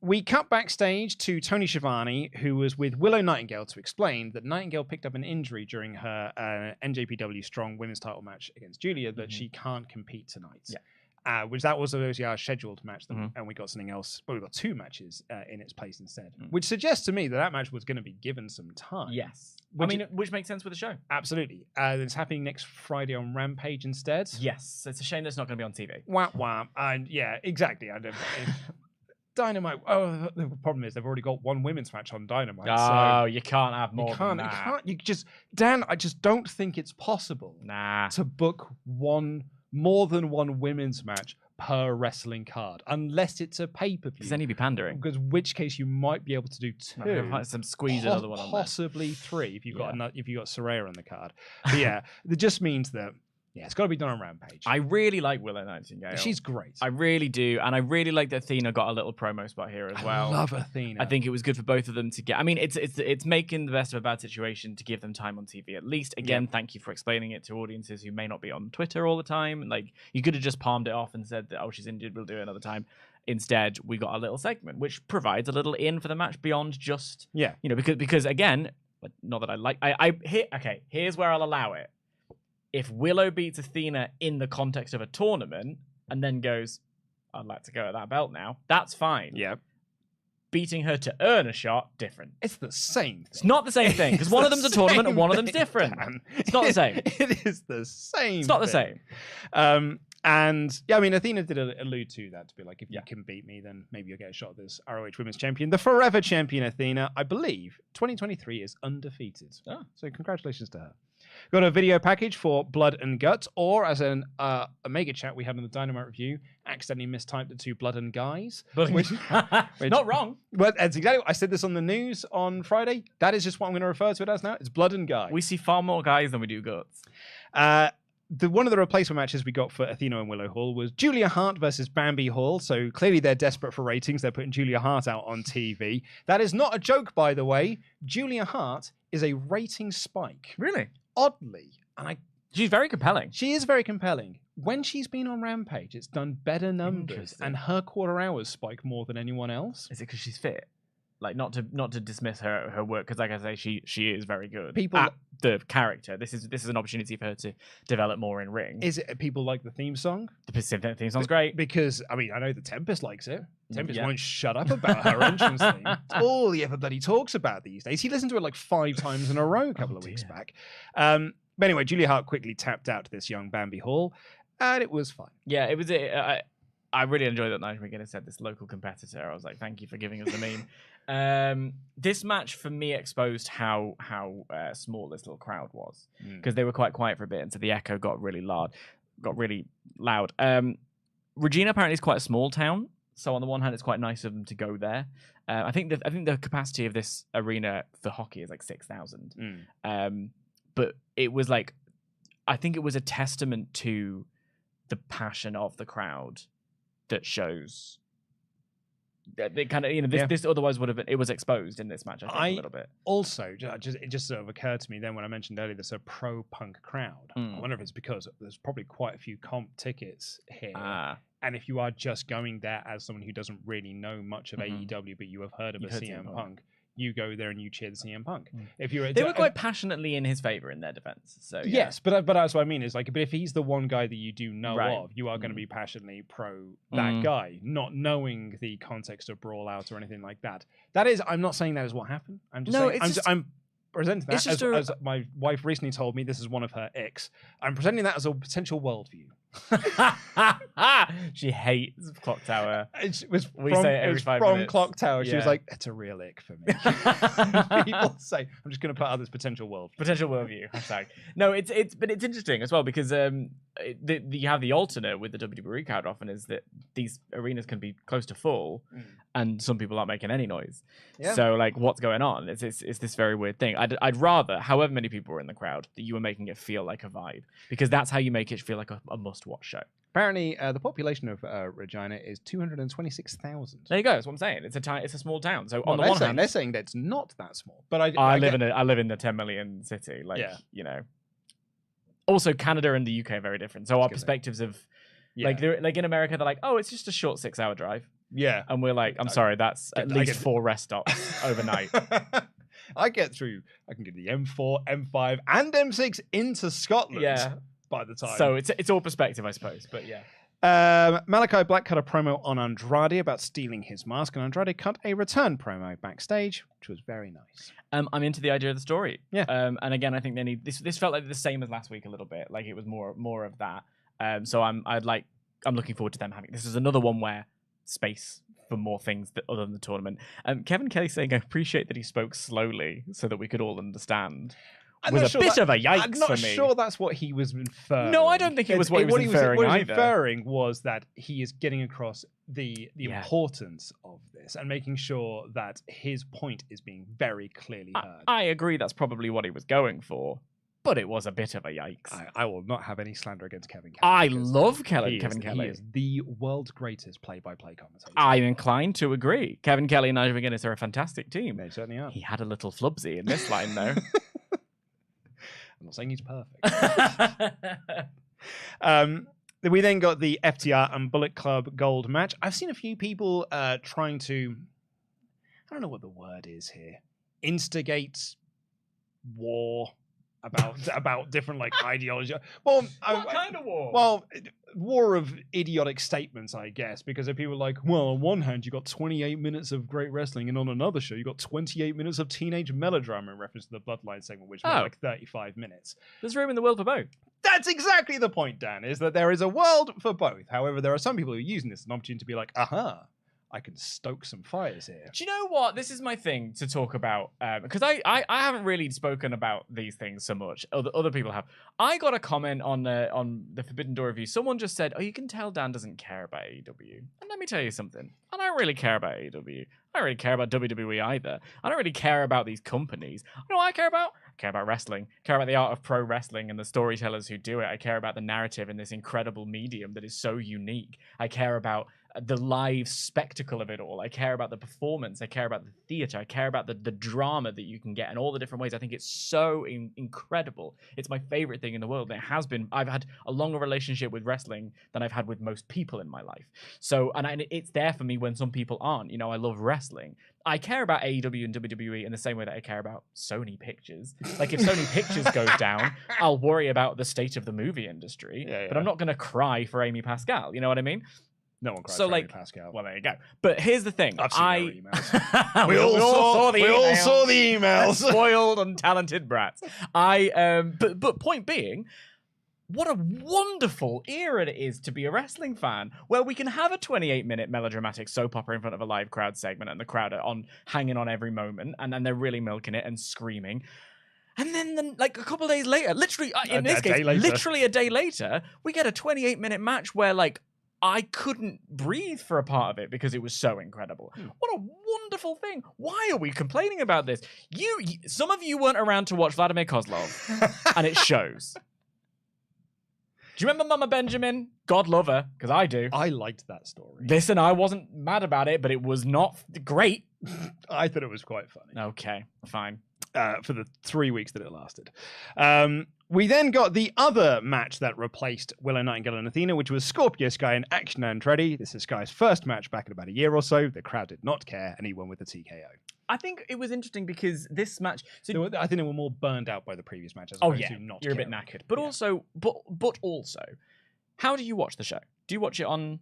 We cut backstage to Tony Schiavone, who was with Willow Nightingale, to explain that Nightingale picked up an injury during her NJPW Strong Women's title match against Julia, that she can't compete tonight. Yeah. which that was obviously our scheduled match, and we got something else, but we got 2 matches in its place instead, which suggests to me that match was going to be given some time. Yes. Which which makes sense with the show. Absolutely. It's happening next Friday on Rampage instead. Yes. It's a shame that's not going to be on TV. Wah. And yeah, exactly. I don't. Dynamite. Oh, the problem is they've already got 1 women's match on Dynamite. Oh, you can't have more. You can't. You just, Dan. I just don't think it's possible. To book more than 1 women's match per wrestling card, unless it's a pay-per-view. Because then you'd be pandering. Because which case you might be able to do 2. Some squeeze another one on there. Possibly 3 if you've got if you got Saraya on the card. But yeah, it just means that. Yeah, it's got to be done on Rampage. I really like Willow Nightingale. She's great. I really do. And I really like that Athena got a little promo spot here as well. I love Athena. I think it was good for both of them to get... I mean, it's making the best of a bad situation to give them time on TV at least. Again, thank you for explaining it to audiences who may not be on Twitter all the time. Like, you could have just palmed it off and said that, oh, she's injured, we'll do it another time. Instead, we got a little segment, which provides a little in for the match beyond just... Yeah. You know, because again, not that I like... here's where I'll allow it. If Willow beats Athena in the context of a tournament and then goes, I'd like to go at that belt now, that's fine. Yeah. Beating her to earn a shot, different. It's the same thing. It's not the same thing, because one of them's a tournament and one of them's different. Dan. It's not the same. It is the same. It's not the same. And yeah, I mean, Athena did allude to that, to be like, if you can beat me, then maybe you'll get a shot at this ROH Women's Champion. The forever champion, Athena, I believe, 2023 is undefeated. Oh. So congratulations to her. Got a video package for Blood and Guts, or as a mega chat we had in the Dynamite review, accidentally mistyped it to Blood and Guys. Which not wrong. Well, that's exactly. I said this on the news on Friday. That is just what I'm going to refer to it as now. It's Blood and Guys. We see far more guys than we do guts. One of the replacement matches we got for Athena and Willow Hall was Julia Hart versus Bambi Hall. So clearly they're desperate for ratings. They're putting Julia Hart out on TV. That is not a joke, by the way. Julia Hart is a rating spike. Really? Oddly. She's very compelling. She is very compelling. When she's been on Rampage, it's done better numbers, and her quarter hours spike more than anyone else. Is it because she's fit? Like, not to dismiss her work, because like I say, she is very good. People at the character. This is an opportunity for her to develop more in ring. Is it people like the theme song? The theme song's great. Because I mean, I know the Tempest likes it. Tempest won't shut up about her entrance theme. It's all he ever bloody talks about these days. He listened to it like 5 times in a row a couple of weeks back. But anyway, Julia Hart quickly tapped out to this young Bambi Hall, and it was fine. Yeah, it was. I really enjoyed that Nigel McGuinness said this local competitor. I was like, thank you for giving us the meme. This match for me exposed how small this little crowd was, because they were quite quiet for a bit, and so the echo got really loud. Regina apparently is quite a small town, so on the one hand, it's quite nice of them to go there. I think the capacity of this arena for hockey is like 6,000. But it was like, I think it was a testament to the passion of the crowd that shows that it kind of, this otherwise would have been, it was exposed in this match, I think, a little bit. Also, it just sort of occurred to me then when I mentioned earlier this pro-punk crowd. I wonder if it's because there's probably quite a few comp tickets here. And if you are just going there as someone who doesn't really know much of AEW, but you have heard of CM Punk, you go there and you cheer the CM Punk. If you're they were quite passionately in his favor in their defense. So yes, but that's what I mean is like, but if he's the one guy that you do know of, you are going to be passionately pro that guy, not knowing the context of Brawl Out or anything like that. That is, I'm not saying that is what happened. I'm just saying, I'm presenting that as my wife recently told me this is one of her icks. I'm presenting that as a potential worldview. She hates Clock Tower. It was from Clock Tower. She was like, "It's a real ick for me." People say, "I'm just going to put out this potential worldview." Hashtag. No, it's interesting as well because you have the alternate with the WWE crowd often is that these arenas can be close to full, and some people aren't making any noise. Yeah. So like, what's going on? It's this very weird thing. I'd rather, however many people were in the crowd, that you were making it feel like a vibe, because that's how you make it feel like a must-watch show. Apparently, the population of Regina is 226,000. There you go. That's what I'm saying. It's a small town. So on the one hand, they're saying that it's not that small. But I live in the 10 million city. Like, you know. Also, Canada and the UK are very different. So our perspectives of like in America, they're like, oh, it's just a short 6-hour drive. Yeah. And we're like, I'm sorry, that's at least 4 rest stops overnight. I can get the M4, M5, and M6 into Scotland. Yeah. By the time. So it's all perspective, I suppose. But yeah. Malachi Black cut a promo on Andrade about stealing his mask, and Andrade cut a return promo backstage, which was very nice. I'm into the idea of the story. Yeah. And again, I think they need this felt like the same as last week a little bit. Like it was more of that. So I'm looking forward to them having. This is another one where space for more things other than the tournament. Kevin Kelly saying, "I appreciate that he spoke slowly so that we could all understand." Was a bit of a yikes for me. I'm not sure that's what he was inferring. No, I don't think it was what he was inferring What he was either. inferring was that he is getting across the importance of this and making sure that his point is being very clearly heard. I agree that's probably what he was going for, but it was a bit of a yikes. I will not have any slander against Kevin Kelly. I love Kevin Kelly. He is the world's greatest play-by-play commentator. I'm inclined to agree. Kevin Kelly and Nigel McGuinness are a fantastic team. They certainly are. He had a little flubsy in this line, though. I'm not saying he's perfect. We then got the FTR and Bullet Club Gold match. I've seen a few people trying to, I don't know what the word is here, instigate war about different like ideology. Well, what kind of war? Well, war of idiotic statements, I guess, because if people are like, well, on one hand you got 28 minutes of great wrestling, and on another show you got 28 minutes of teenage melodrama in reference to the Bloodline segment, which was like 35 minutes. There's room in the world for both. That's exactly the point, Dan, is that there is a world for both. However, there are some people who are using this as an opportunity to be like, aha, I can stoke some fires here. Do you know what? This is my thing to talk about, because I haven't really spoken about these things so much. Other people have. I got a comment on the Forbidden Door review. Someone just said, "Oh, you can tell Dan doesn't care about AEW." And let me tell you something. I don't really care about AEW. I don't really care about WWE either. I don't really care about these companies. You know what I care about? I care about wrestling. I care about the art of pro wrestling and the storytellers who do it. I care about the narrative in this incredible medium that is so unique. I care about the live spectacle of it all. I care about the performance. I care about the theater. I care about the drama that you can get in all the different ways. I think it's so incredible. It's my favorite thing in the world. And it has been. I've had a longer relationship with wrestling than I've had with most people in my life. So, and it's there for me when some people aren't. You know, I love wrestling. I care about AEW and WWE in the same way that I care about Sony Pictures. Like, if Sony Pictures goes down, I'll worry about the state of the movie industry. But I'm not going to cry for Amy Pascal. You know what I mean? No one cries so for like, Amy Pascal. Well, there you go. But here's the thing. I've seen her emails. we all saw the emails. Spoiled, untalented brats. But point being, what a wonderful era it is to be a wrestling fan, where we can have a 28-minute melodramatic soap opera in front of a live crowd segment, and the crowd are hanging on every moment, and then they're really milking it and screaming. And then, like, a couple of days later, literally, in this case, literally a day later, we get a 28-minute match where, like, I couldn't breathe for a part of it because it was so incredible. What a wonderful thing. Why are we complaining about this? Some of you weren't around to watch Vladimir Kozlov, and it shows. Do you remember Mama Benjamin? God love her, because I do. I liked that story. Listen, I wasn't mad about it, but it was not great. I thought it was quite funny. Okay, fine. For the 3 weeks that it lasted. We then got the other match that replaced Willow Nightingale and Athena, which was Scorpio Sky and Action Andretti. This is Sky's first match back in about a year or so. The crowd did not care, and he won with the TKO. I think it was interesting because this match... I think they were more burned out by the previous match. You're a bit knackered. But also, how do you watch the show? Do you watch it on...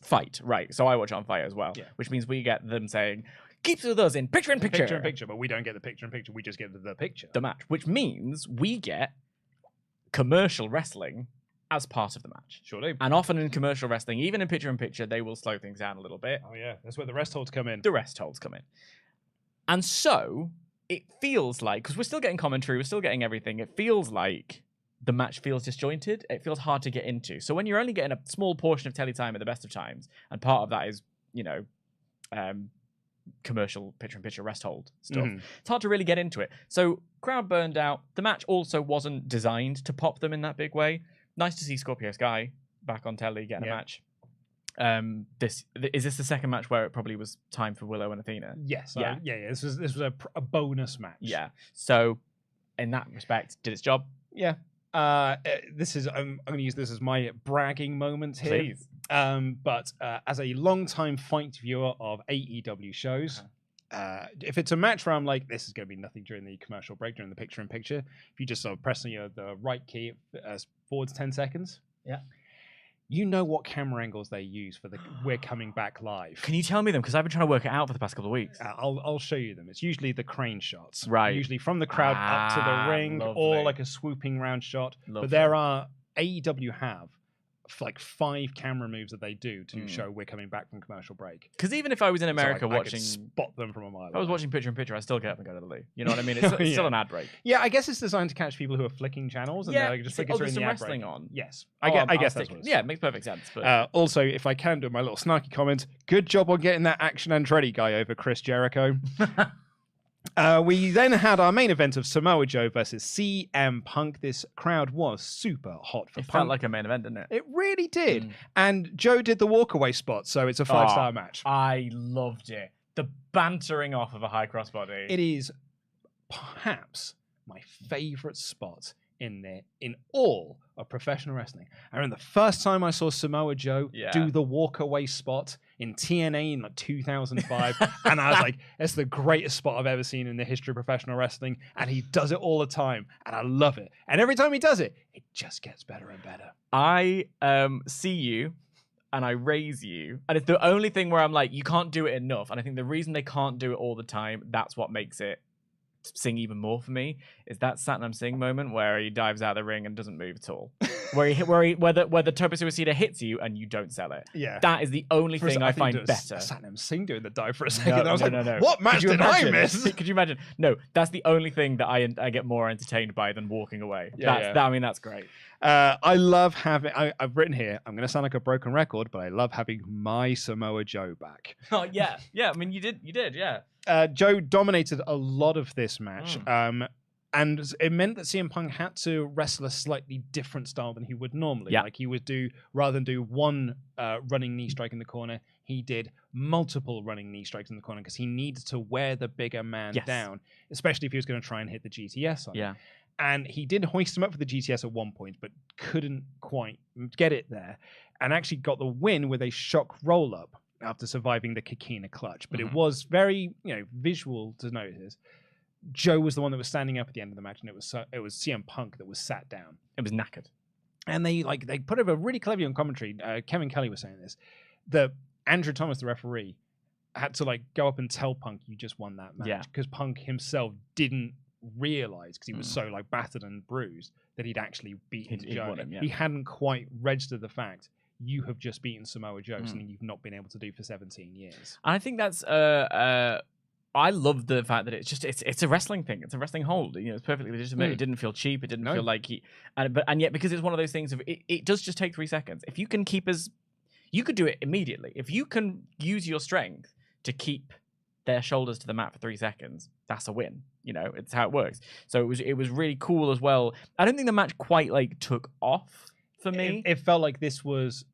Fight, right. So I watch it on Fight as well, which means we get them saying... Keeps with us in picture-in-picture. Picture-in-picture, but we don't get the picture-in-picture. We just get the picture. The match, which means we get commercial wrestling as part of the match. Sure do. And often in commercial wrestling, even in picture-in-picture, they will slow things down a little bit. Oh, yeah. That's where the rest holds come in. The rest holds come in. And so it feels like, because we're still getting commentary, we're still getting everything, it feels like the match feels disjointed. It feels hard to get into. So when you're only getting a small portion of teletime at the best of times, and part of that is, you know, commercial picture-in-picture rest hold stuff. It's hard to really get into it. So crowd burned out. The match also wasn't designed to pop them in that big way. Nice to see Scorpio Sky back on telly getting a match. Is this the second match where it probably was time for Willow and Athena? Yes. Yeah. This was a bonus match. Yeah. So in that respect, did its job. Yeah. This is I'm going to use this as my bragging moment here. Please. But as a long-time fight viewer of AEW shows, if it's a match where I'm like, this is going to be nothing during the commercial break, during the picture-in-picture, if you just sort of press the right key, forwards 10 seconds, you know what camera angles they use for the "We're Coming Back Live." Can you tell me them? Because I've been trying to work it out for the past couple of weeks. I'll show you them. It's usually the crane shots, Right. Usually from the crowd up to the ring, or lovely. like a swooping round shot. Lovely. But there are AEW have like 5 camera moves that they do to show we're coming back from commercial break. Because even if I was in America I could watching, spot them from a mile. if I was watching picture in picture, I still get up and go to the loo. You know what I mean? It's still an ad break. Yeah, I guess it's designed to catch people who are flicking channels and they're just flicking through there's in the some ad wrestling break. on. Yes, I guess that's what it is. Yeah, it makes perfect sense. But Also, if I can do my little snarky comment, good job on getting that Action Andretti guy over Chris Jericho. We then had our main event of Samoa Joe versus CM Punk. This crowd was super hot for it Punk. felt like a main event, didn't it? It really did. And Joe did the walkaway spot, so it's a 5-star match. I loved it. The bantering off of a high crossbody. It is perhaps my favorite spot in all of professional wrestling. I remember the first time I saw Samoa Joe do the walkaway spot in TNA in like 2005, and I was like, it's the greatest spot I've ever seen in the history of professional wrestling, and he does it all the time, and I love it. And every time he does it, it just gets better and better. I see you and I raise you, and it's the only thing where I'm like, you can't do it enough. And I think the reason they can't do it all the time, that's what makes it sing even more for me, is that Satnam Singh moment where he dives out of the ring and doesn't move at all, where the Tope Suicida hits you and you don't sell it. Yeah, that is the only thing I find better. Satnam Singh doing the dive for a second. I was like, what match did I miss? Could you imagine? No, that's the only thing that I get more entertained by than walking away. I mean, that's great. I love having. I've written here. I'm going to sound like a broken record, but I love having my Samoa Joe back. Oh yeah. I mean, you did. Yeah. Joe dominated a lot of this match, and it meant that CM Punk had to wrestle a slightly different style than he would normally. Yeah. Like he would do, rather than do one running knee strike in the corner, he did multiple running knee strikes in the corner because he needed to wear the bigger man down, especially if he was going to try and hit the GTS on him. And he did hoist him up for the GTS at one point, but couldn't quite get it there, and actually got the win with a shock roll-up after surviving the Kikina clutch. But it was very, visual to notice. Joe was the one that was standing up at the end of the match, and it was CM Punk that was sat down. It was knackered. And they put it really cleverly on commentary. Kevin Kelly was saying this, that Andrew Thomas, the referee, had to go up and tell Punk, you just won that match, because Punk himself didn't realize, because he was so battered and bruised, that he'd actually beaten Joe. He hadn't quite registered the fact, you have just beaten Samoa Joe, something you've not been able to do for 17 years. I think that's I love the fact that it's a wrestling thing. It's a wrestling hold. It's perfectly legitimate. It didn't feel cheap. It didn't feel like and yet, because it's one of those things of it does just take 3 seconds. If you can you could do it immediately. If you can use your strength to keep their shoulders to the mat for 3 seconds, that's a win. It's how it works. So it was really cool as well. I don't think the match quite took off for me. It felt like this was,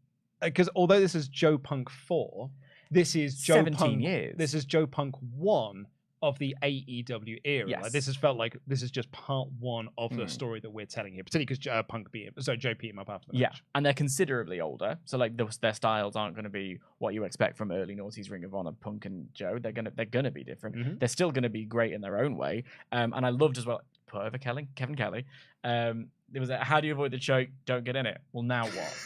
because although this is Joe Punk 4, this is Joe 17 Punk. years. This is Joe Punk 1 of the AEW era. Yes. This has felt like this is just part 1 of the story that we're telling here, particularly because Joe beat him up after the match. And they're considerably older, so their styles aren't going to be what you expect from early noughties Ring of Honor. Punk and Joe, they're gonna be different. They're still gonna be great in their own way. And I loved as well. Put over Kevin Kelly. There was how do you avoid the choke? Don't get in it. Well, now what?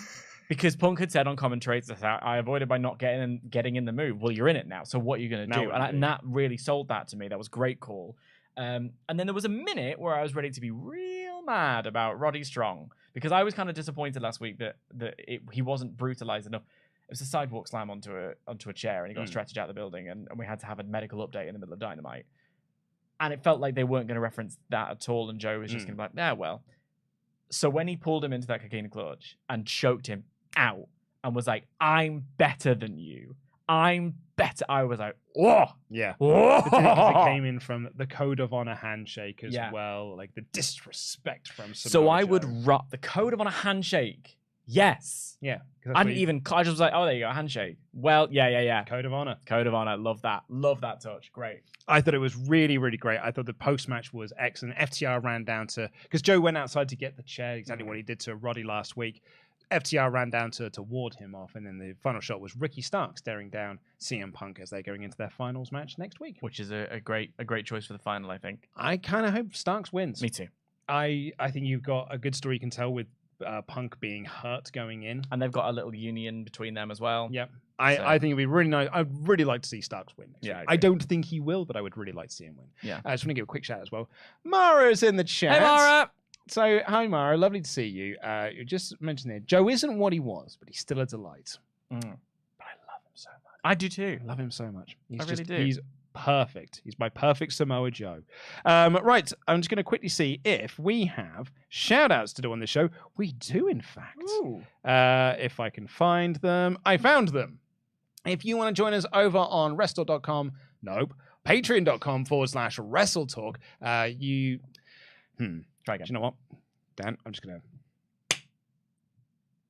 Because Punk had said on commentary, I avoided by not getting in the move. Well, you're in it now, so what are you going to do? And that really sold that to me. That was a great call. And then there was a minute where I was ready to be real mad about Roddy Strong, because I was kind of disappointed last week that he wasn't brutalized enough. It was a sidewalk slam onto a chair, and he got stretched out of the building, and we had to have a medical update in the middle of Dynamite. And it felt like they weren't going to reference that at all, and Joe was just going to be like, well. So when he pulled him into that Kikina clutch and choked him out and was like, I'm better than you. I'm better. I was like, oh. Yeah. Oh. It came in from the Code of Honor handshake as well, like the disrespect from Samoa So I Joe. would rock the Code of Honor handshake. Yes. Yeah. I just was like, oh, there you go, a handshake. Well, yeah. Code of Honor. Code of Honor. Love that. Love that touch. Great. I thought it was really, really great. I thought the post-match was excellent. FTR ran down to, because Joe went outside to get the chair, exactly what he did to Roddy last week. FTR ran down to ward him off, and then the final shot was Ricky Stark staring down CM Punk as they're going into their finals match next week. Which is a great choice for the final, I think. I kind of hope Starks wins. Me too. I think you've got a good story you can tell with Punk being hurt going in. And they've got a little union between them as well. Yep. I think it'd be really nice. I'd really like to see Starks win. Yeah, I don't think he will, but I would really like to see him win. Yeah. I just want to give a quick shout as well. Mara's in the chat. Hey, Mara! So, hi, Mara. Lovely to see you. You just mentioned there, Joe isn't what he was, but he's still a delight. Mm. But I love him so much. I do too. I love him so much. I really do. He's perfect. He's my perfect Samoa Joe. Right, I'm just going to quickly see if we have shout-outs to do on this show. We do, in fact. Ooh. If I can find them. I found them. If you want to join us over on WrestleTalk.com, patreon.com/WrestleTalk, Try again. do you know what? Dan, I'm just going to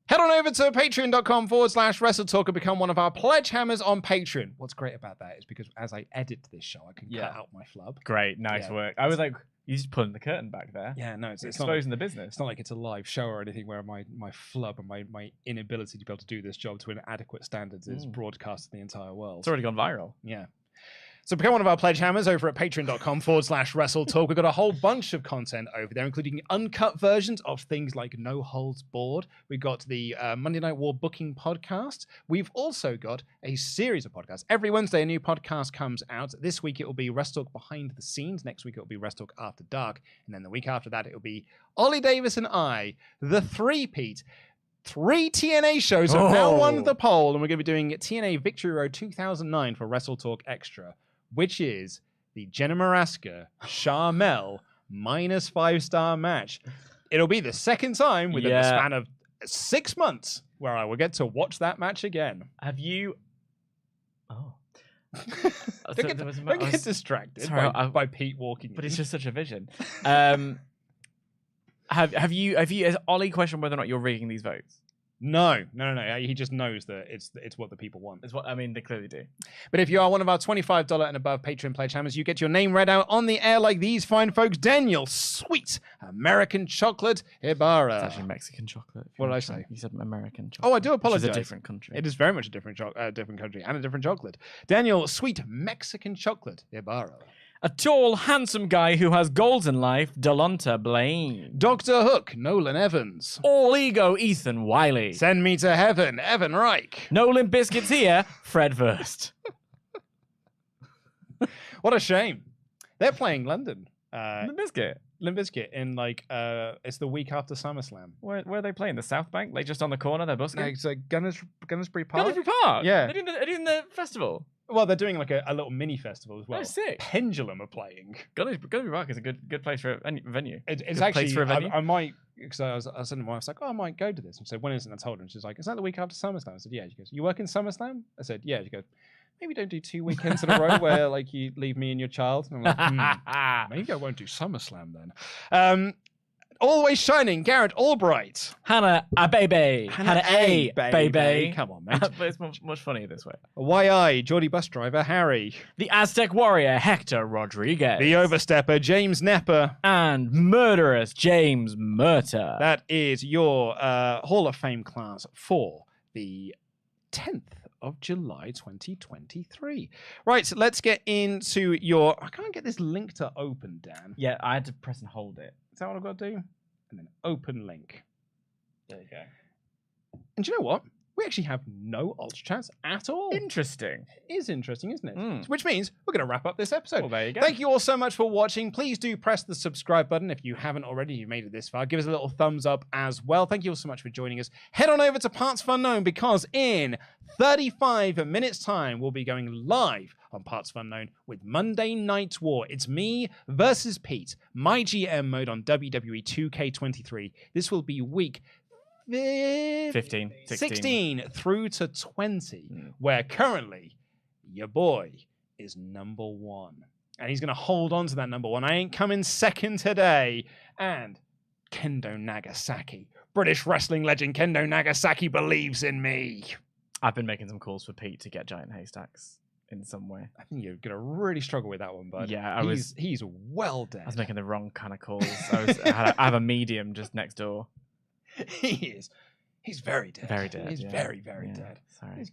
head on over to patreon.com/WrestleTalk and become one of our Pledgehammers on Patreon. What's great about that is because as I edit this show, I can cut out my flub. Great. Nice work. I was like, you just pulling the curtain back there. Yeah, no, it's exposing the business. It's not like it's a live show or anything where my flub and my inability to be able to do this job to an adequate standards is broadcast to the entire world. It's already gone viral. Yeah. So become one of our Pledgehammers over at patreon.com/WrestleTalk. We've got a whole bunch of content over there, including uncut versions of things like No Holds Barred. We've got the Monday Night War booking podcast. We've also got a series of podcasts. Every Wednesday, a new podcast comes out. This week, it will be WrestleTalk Behind the Scenes. Next week, it will be WrestleTalk After Dark. And then the week after that, it will be Ollie Davis and I, the three-peat. 3 TNA shows have now won the poll, and we're going to be doing TNA Victory Road 2009 for WrestleTalk Extra, which is the Jenna Maraska Sharmell -5-star match. It'll be the second time within the span of 6 months where I will get to watch that match again. Have you... Oh. Don't get distracted by Pete walking in. But it's just such a vision. Has Ollie questioned whether or not you're rigging these votes? No. He just knows that it's what the people want. It's what they clearly do. But if you are one of our $25 and above Patreon Pledgehammers, you get your name read out on the air like these fine folks. Daniel, Sweet American Chocolate Ibarra. It's actually Mexican chocolate. What did I say? You said American chocolate. Oh, I do apologize. Which is a different country. It is very much a different country and a different chocolate. Daniel, Sweet Mexican Chocolate Ibarra. A tall, handsome guy who has goals in life, Delonta Blaine. Dr. Hook, Nolan Evans. All ego, Ethan Wiley. Send me to heaven, Evan Reich. No Limp Bizkit's here, Fred Wurst. What a shame. They're playing London. Limp Bizkit? Limp Bizkit in it's the week after SummerSlam. Where are they playing? The South Bank? Like just on the corner, they're busking? No, it's like Gunnersbury Park. Gunnersbury Park? Yeah. They're doing the festival. Well, they're doing like a little mini festival as well. Oh, sick. Pendulum are playing. Gunnersbury Park is a good place for a venue. It's actually, for a venue? I might, because I was saying to my wife, I was like, I might go to this. And so when is it? And I told her, and she's like, is that the week after SummerSlam? I said, yeah. She goes, you work in SummerSlam? I said, yeah. She goes, maybe don't do 2 weekends in a row where like you leave me and your child. And I'm like, maybe I won't do SummerSlam then. Always shining, Garrett Albright. Hannah A baby. Hannah A baby. Come on, mate. But it's much funnier this way. YI, Geordie bus driver Harry. The Aztec warrior Hector Rodriguez. The overstepper James Nepper. And murderous James Murta. That is your Hall of Fame class for the 10th of July 2023. Right, so let's get into your... I can't get this link to open, Dan. Yeah, I had to press and hold it. Is that what I've got to do? And then open link. There you go. And do you know what? We actually have no Ultra Chats at all. Interesting. It is interesting, isn't it? Which means we're going to wrap up this episode. Well, there you go. Thank you all so much for watching. Please do press the subscribe button if you haven't already. You've made it this far. Give us a little thumbs up as well. Thank you all so much for joining us. Head on over to partsFUNknown because in 35 minutes' time, we'll be going live on partsFUNknown with Monday Night War. It's me versus Pete, my GM mode on WWE 2K23. This will be week 15, 16 through to 20, where currently your boy is number 1. And he's going to hold on to that number 1. I ain't coming second today. And Kendo Nagasaki, British wrestling legend Kendo Nagasaki believes in me. I've been making some calls for Pete to get giant haystacks in some way. I think you're going to really struggle with that one, bud. Yeah, he's well dead. I was making the wrong kind of calls. I have a medium just next door. He He's very dead. Very dead. He's yeah. very, very Yeah, dead. Sorry.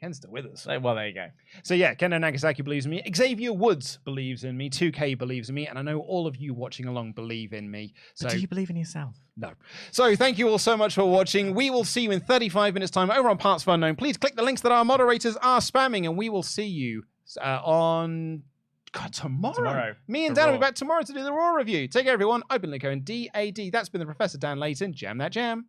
Ken's still with us. Well, there you go. So yeah, Kendo Nagasaki believes in me. Xavier Woods believes in me. 2K believes in me. And I know all of you watching along believe in me. So But do you believe in yourself? no. So thank you all so much for watching. We will see you in 35 minutes time over on partsFUNknown. Please click the links that our moderators are spamming and we will see you on tomorrow. Me and For Dan will be Raw. back tomorrow to do the Raw review. Take care, everyone. I've been Luco and DAD. That's been the Professor Dan Layton. Jam that jam.